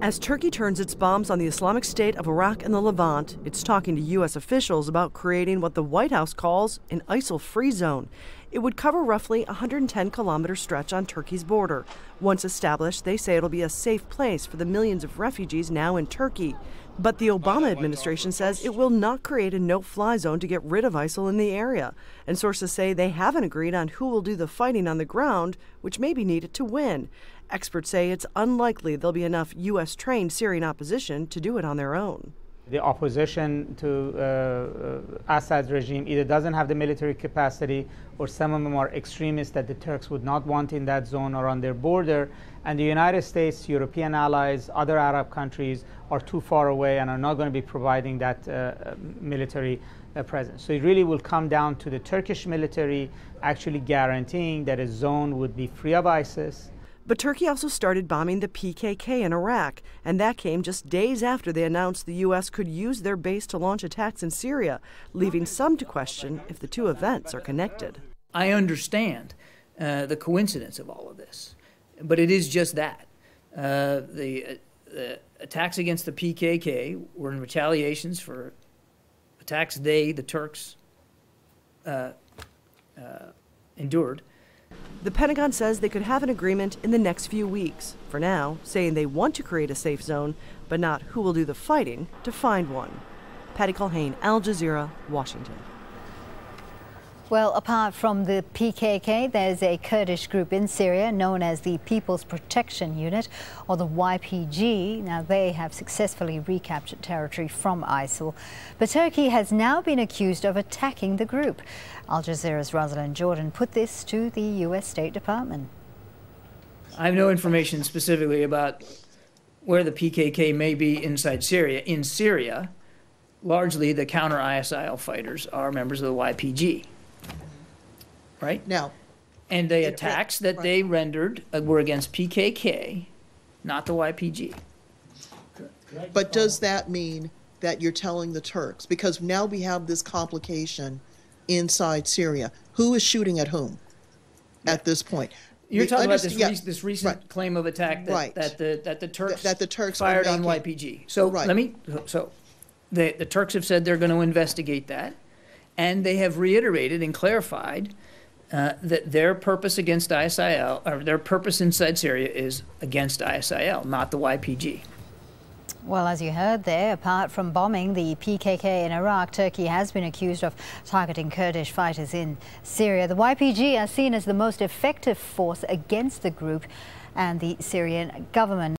As Turkey turns its bombs on the Islamic State of Iraq and the Levant, it's talking to U.S. officials about creating what the White House calls an ISIL-free zone. It would cover roughly a 110-kilometer stretch on Turkey's border. Once established, they say it'll be a safe place for the millions of refugees now in Turkey. But the Obama administration says it will not create a no-fly zone to get rid of ISIL in the area. And sources say they haven't agreed on who will do the fighting on the ground, which may be needed to win. Experts say it's unlikely there'll be enough U.S.-trained Syrian opposition to do it on their own. The opposition to Assad's regime either doesn't have the military capacity, or some of them are extremists that the Turks would not want in that zone or on their border. And the United States, European allies, other Arab countries are too far away and are not going to be providing that military presence. So it really will come down to the Turkish military actually guaranteeing that a zone would be free of ISIS. But Turkey also started bombing the PKK in Iraq, and that came just days after they announced the U.S. could use their base to launch attacks in Syria, leaving some to question if the two events are connected. I understand the coincidence of all of this, but it is just that. The attacks against the PKK were in retaliations for attacks the Turks, endured. The Pentagon says they could have an agreement in the next few weeks. For now, saying they want to create a safe zone, but not who will do the fighting to find one. Patty Culhane, Al Jazeera, Washington. Well, apart from the PKK, there's a Kurdish group in Syria known as the People's Protection Unit, or the YPG. Now, they have successfully recaptured territory from ISIL. But Turkey has now been accused of attacking the group. Al Jazeera's Rosalind Jordan put this to the U.S. State Department. I have no information specifically about where the PKK may be inside Syria. In Syria, largely the counter-ISIL fighters are members of the YPG. Right? Now, and the attacks that they rendered were against PKK, not the YPG. but does that mean that you're telling the Turks, because now we have this complication inside Syria, who is shooting at whom at this point? You're talking about this recent claim of attack that the Turks fired on YPG. So the Turks have said they're going to investigate that, and they have reiterated and clarified that their purpose against ISIL, or their purpose inside Syria, is against ISIL, not the YPG. Well, as you heard there, apart from bombing the PKK in Iraq, Turkey has been accused of targeting Kurdish fighters in Syria. The YPG are seen as the most effective force against the group and the Syrian government.